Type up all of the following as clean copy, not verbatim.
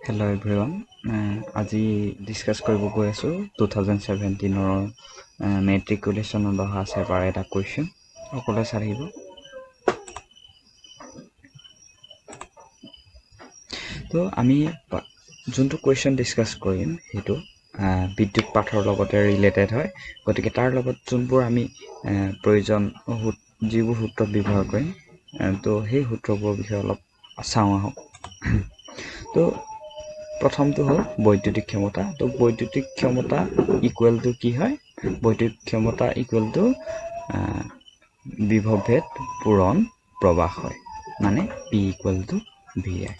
Hello everyone. আজি discuss কৰিব গৈ আছো 2017 ৰ মেট্ৰিকুলেশ্যনৰ অহা সেবাৰ এটা কোৱেশ্চন অকলে চাৰিব। তো আমি যোনটো কোৱেশ্চন ডিসকাস কৰিম হেতু বিদ্যুৎ পাঠৰ লগতে ৰিলেটেড হয়, গতিকে তাৰ লগত যোনবোৰ আমি প্ৰয়োজন যিবোৰ সূত্ৰ ব্যৱহাৰ কৰিম, তো সেই সূত্ৰবোৰ বিষয়ে অলপ চাওঁ আহক। তো প্ৰথমটো হ'ল বৈদ্যুতিক ক্ষমতা। তো বৈদ্যুতিক ক্ষমতা ইকুৱেল টু কি হয়? বৈদ্যুতিক ক্ষমতা ইকুৱেল টু বিভৱভেদ পূৰণ প্ৰবাহ হয়, মানে P ইকুৱেল টু VI।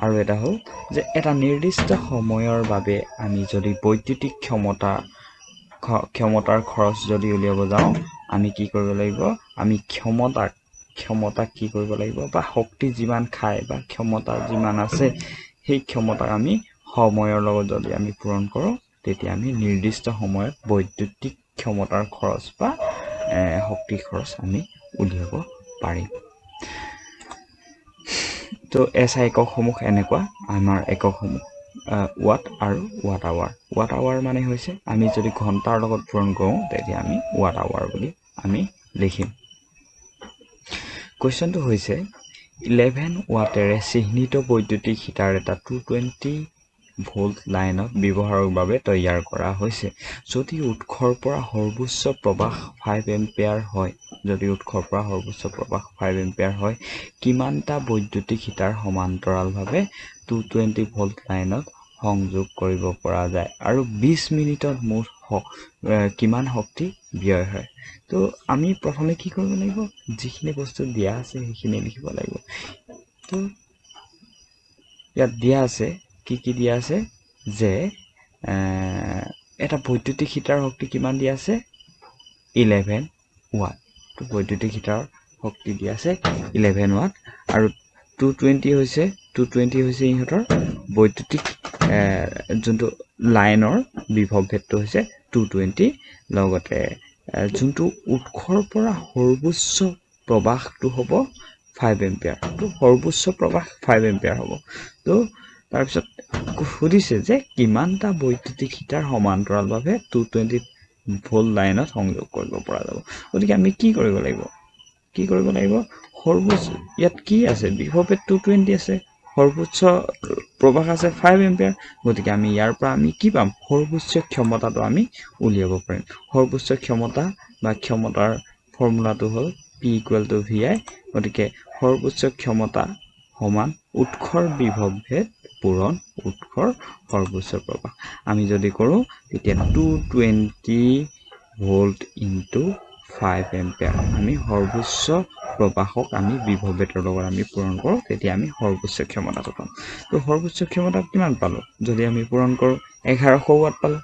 আৰু এটা হ'ল যে এটা নিৰ্দিষ্ট সময়ৰ বাবে আমি যদি বৈদ্যুতিক ক্ষমতাৰ খৰচ যদি উলিয়াব যাওঁ, আমি কি কৰিব লাগিব? আমি ক্ষমতাক কি কৰিব লাগিব, বা শক্তি যিমান খায় বা ক্ষমতা যিমান আছে সেই ক্ষমতাক আমি সময়ৰ লগত যদি আমি পূৰণ কৰোঁ, তেতিয়া আমি নিৰ্দিষ্ট সময়ত বৈদ্যুতিক ক্ষমতাৰ খৰচ বা শক্তি খৰচ আমি উলিয়াব পাৰিম। তো SI এককসমূহ এনেকুৱা, আমাৰ এককসমূহ ওৱাট আৰু ওৱাট আৱাৰ। ওৱাট আৱাৰ মানে হৈছে আমি যদি ঘণ্টাৰ লগত পূৰণ কৰোঁ, তেতিয়া আমি ওৱাট আৱাৰ বুলি আমি লিখিম। কুৱেশ্যনটো হৈছে 11 ওৱাটেৰে চিহ্নিত বৈদ্যুতিক হিটাৰ এটা 220 ভোল্ট লাইনত ব্যৱহাৰৰ বাবে তৈয়াৰ কৰা হৈছে। যদি উৎসৰ পৰা সৰ্বোচ্চ প্ৰবাহ 5 এম্পিয়াৰ হয়, কিমানটা বৈদ্যুতিক হিটাৰ সমান্তৰালভাৱে 220 ভোল্ট লাইনত সংযোগ কৰিব পৰা যায় আৰু 20 মিনিটত মুঠ কিমান শক্তি ব্যয় হয়? তো আমি প্ৰথমে কি কৰিব লাগিব? যিখিনি বস্তু দিয়া আছে সেইখিনি লিখিব লাগিব। তো ইয়াত দিয়া আছে, কি দিয়া আছে, যে এটা বৈদ্যুতিক হিটাৰ শক্তি কিমান দিয়া আছে? 11 ওৱাট। তো বৈদ্যুতিক হিটাৰ শক্তি দিয়া আছে 11 ওৱাট, আৰু 220 হৈছে ইহঁতৰ বৈদ্যুতিক যোনটো লাইনৰ বিভৱভেদটো হৈছে 220, লগতে যোনটো উৎসৰ পৰা সৰ্বোচ্চ প্ৰবাহটো হ'ব 5 এম্পিয়াৰ। তো সৰ্বোচ্চ প্ৰবাহ 5 এম্পিয়াৰ হ'ব। তো তাৰপিছত সুধিছে যে কিমানটা বৈদ্যুতিক হিটাৰ সমান্তৰালভাৱে 220 ভোল্ট লাইনত সংযোগ কৰিব পৰা যাব। গতিকে আমি কি কৰিব লাগিব? সৰ্বোচ্চ ইয়াত কি আছে? বিভৱভেদ 220 আছে, সৰ্বোচ্চ প্ৰবাহ আছে 5 এম্পিয়াৰ। গতিকে আমি ইয়াৰ পৰা আমি কি পাম? সৰ্বোচ্চ ক্ষমতাটো আমি উলিয়াব পাৰিম। সৰ্বোচ্চ ক্ষমতা বা ক্ষমতাৰ ফৰ্মুলাটো হ'ল P ইকুৱেল টু VI। গতিকে সৰ্বোচ্চ ক্ষমতা সমান উৎসৰ বিভৱভেদ পূৰণ উৎসৰ সৰ্বোচ্চ প্ৰবাহ। আমি যদি কৰোঁ তেতিয়া 220 ভোল্ট ইনটু 5 এম্পিয়াৰ, আমি সৰ্বোচ্চ প্ৰবাহক আমি বিভৱভেদৰ লগত আমি পূৰণ কৰোঁ, তেতিয়া আমি সৰ্বোচ্চ ক্ষমতাটো পাম। তো সৰ্বোচ্চ ক্ষমতা কিমান পালোঁ? যদি আমি পূৰণ কৰোঁ 1100 ওৱাট পালোঁ,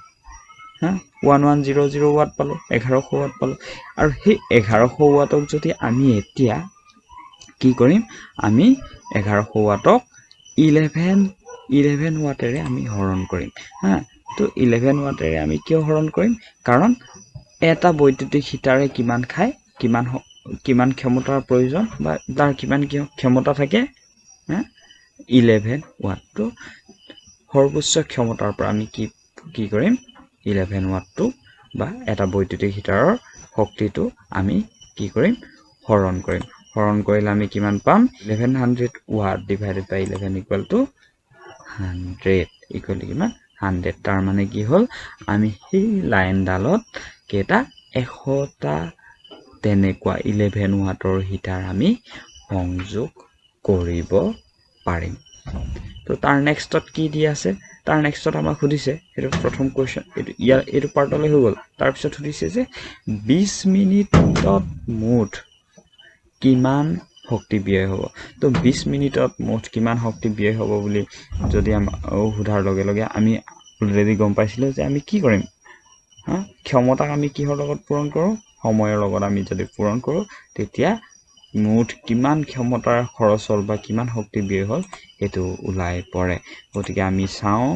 1100 ওৱাট পালোঁ, 1100 ওৱাট পালোঁ। আৰু সেই 1100 ওৱাটক যদি আমি এতিয়া কি কৰিম? আমি 1100 ওৱাটক 11 ওৱাটেৰে আমি হৰণ কৰিম। তো 11 ওৱাটেৰে আমি কিয় হৰণ কৰিম? কাৰণ এটা বৈদ্যুতিক হিটাৰে কিমান খায়, কিমান ক্ষমতাৰ প্ৰয়োজন, বা তাৰ কিমান ক্ষমতা থাকে, 11 ওৱাট। তো সৰ্বোচ্চ ক্ষমতাৰ পৰা আমি কি কৰিম? 11 ওৱাটটো বা এটা বৈদ্যুতিক হিটাৰৰ শক্তিটো আমি কি কৰিম? হৰণ কৰিম। হৰণ কৰিলে আমি কিমান পাম? 1100 watt divided by 11 equal to 100 equal to কিমান? 100। তাৰ মানে কি হ'ল? আমি সেই লাইনডালত কেইটা 100টা তেনেকুৱা 11 ওৱাটৰ হিটাৰ আমি সংযোগ কৰিব পাৰিম। তো তাৰ নেক্সটত কি দিয়া আছে? তাৰ নেক্সটত আমাক সুধিছে, সেইটো প্ৰথম কুৱেশ্যন, এইটো পাৰ্টলৈ হৈ গ'ল। তাৰপিছত সুধিছে যে 20 মিনিটত মুঠ কিমান শক্তি ব্যয় হ'ব। তো 20 মিনিটত মুঠ কিমান শক্তি ব্যয় হ'ব বুলি যদি আমাক সোধাৰ লগে লগে আমি অলৰেডি গম পাইছিলোঁ যে আমি কি কৰিম? ক্ষমতাক আমি কিহৰ লগত পূৰণ কৰোঁ? সময়ৰ লগত আমি যদি পূৰণ কৰোঁ, তেতিয়া মুঠ কিমান ক্ষমতাৰ খৰচ হ'ল বা কিমান শক্তি ব্যয় হ'ল সেইটো ওলাই পৰে। গতিকে আমি চাওঁ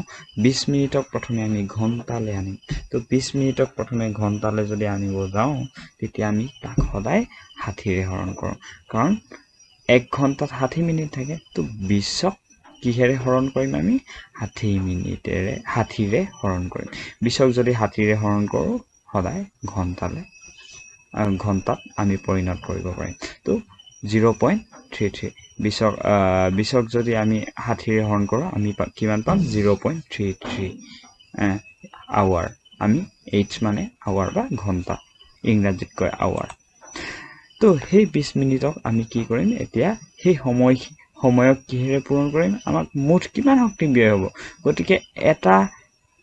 20 মিনিটক প্ৰথমে আমি ঘণ্টালৈ আনিম। তো 20 মিনিটক প্ৰথমে ঘণ্টালৈ যদি আনিব যাওঁ, তেতিয়া আমি তাক সদায় 60ৰে হৰণ কৰোঁ, কাৰণ 1 ঘণ্টাত 60 মিনিট থাকে। তো 20ক কিহেৰে হৰণ কৰিম আমি 60 মিনিটেৰে 60ৰে হৰণ কৰিম 20ক যদি 60ৰে হৰণ কৰোঁ সদায় ঘণ্টাত আমি পৰিণত কৰিব পাৰিম তো 0.33 20ক যদি আমি 60ৰে হৰণ কৰোঁ আমি কিমান পাম 0.33 আৱাৰ আমি h মানে আৱাৰ বা ঘণ্টা ইংৰাজীত কয় আৱাৰ তো সেই 20 মিনিটক আমি কি কৰিম এতিয়া সেই সময়ক কিহেৰে পূৰণ কৰিম আমাক মুঠ কিমান শক্তি ব্যয় হ'ব গতিকে এটা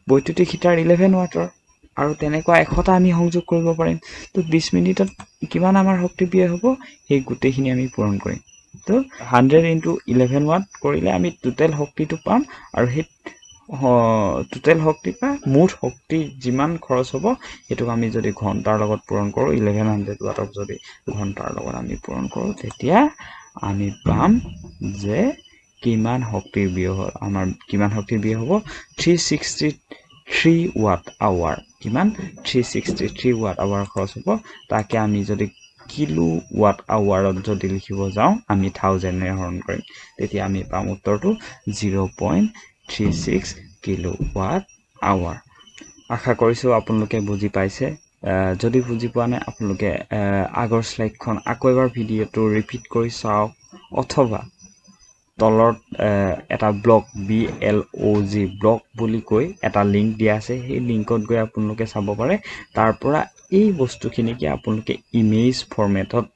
বৈদ্যুতিক হিটাৰ 11 ওৱাটৰ আৰু তেনেকুৱা 100টা আমি সংযোগ কৰিব পাৰিম তো 20 মিনিটত কিমান আমাৰ শক্তি ব্যয় হ'ব সেই গোটেইখিনি আমি পূৰণ কৰিম তো 100 * 11 ওৱাট কৰিলে আমি টোটেল শক্তিটো পাম আৰু সেই টোটেল শক্তি বা মুঠ শক্তি যিমান খৰচ হ'ব এটোক আমি যদি ঘণ্টাৰ লগত পূৰণ কৰোঁ 1100 ওৱাটক যদি ঘণ্টাৰ লগত আমি পূৰণ কৰোঁ তেতিয়া আমি পাম যে কিমান শক্তি ব্যয় হ'ল আমাৰ কিমান শক্তি ব্যয় হ'ব 363 ওয়াট আৱাৰ কিমান 363 ওয়াট আৱাৰ খৰচ হ'ব তাকে আমি যদি কিলো ওয়াট আৱাৰত যদি লিখিব যাওঁ আমি 1000 এ হৰণ কৰিম তেতিয়া আমি পাম উত্তৰটো 0.36 কিলো ওয়াট আৱাৰ আশা কৰিছোঁ আপোনালোকে বুজি পাইছে যদি বুজি পোৱা নাই আপোনালোকে আগৰ স্লাইডখন আকৌ এবাৰ ভিডিঅটো ৰিপিট কৰি চাওক অথবা তলত এটা ব্লগ BLOG ব্লগ বুলি কৈ এটা লিংক দিয়া আছে সেই লিংকত গৈ আপোনালোকে চাব পাৰে তাৰ পৰা এই বস্তুখিনিকে আপোনালোকে ইমেজ ফৰমেটত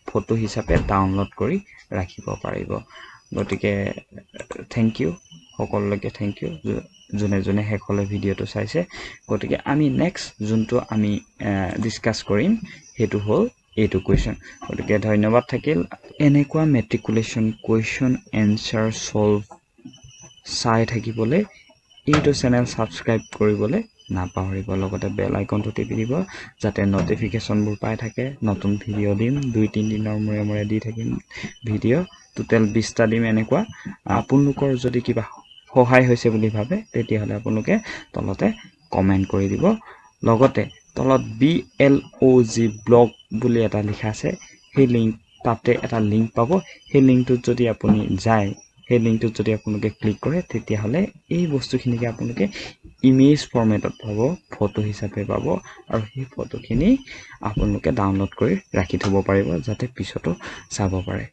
ফটো হিচাপে ডাউনলোড কৰি ৰাখিব পাৰিব গতিকে থ্যাংক ইউ সকলোকে থ্যাংক ইউ জনে জনে হেকলে ভিডিঅটো চাইছে গতিকে আমি নেক্সট যোনটো আমি ডিসকাস কৰিম হেতু হল এইটো কোৱেশ্চন গতিকে ধন্যবাদ থাকিল এনেকুৱা মেট্ৰিকুলেশ্যন কোৱেশ্চন এনসাৰ সলভ চাই থাকিবলৈ এইটো চেনেল সাবস্ক্ৰাইব কৰিবলৈ নাপাহৰিব লগতে বেল আইকনটো টিপি দিব যাতে নটিফিকেশনবোৰ পাই থাকে নতুন ভিডিঅ দিম 2-3 দিনৰ মূৰে মূৰে দি থাকিম ভিডিঅ টোটাল 20টা দিম এনেকুৱা আপোনালোকৰ যদি কিবা সহায় হৈছে বুলি ভাবে তেতিয়া হলে আপোনালোকে তলতে কমেন্ট কৰি দিব লগতে তলত BLOG ব্লগ বুলি এটা লিখা আছে সেই লিংক তাতে এটা লিংক পাব সেই লিংকটোত যদি আপুনি যায় সেই লিংকটোত যদি আপোনালোকে ক্লিক কৰে তেতিয়া হলে এই বস্তুখিনিকে আপোনালোকে ইমেজ ফৰমেটত পাব ফটো হিচাপে পাব আৰু সেই ফটোখিনি আপোনালোকে ডাউনলোড কৰি ৰাখি থব পাৰিব যাতে পিছতো চাব পাৰে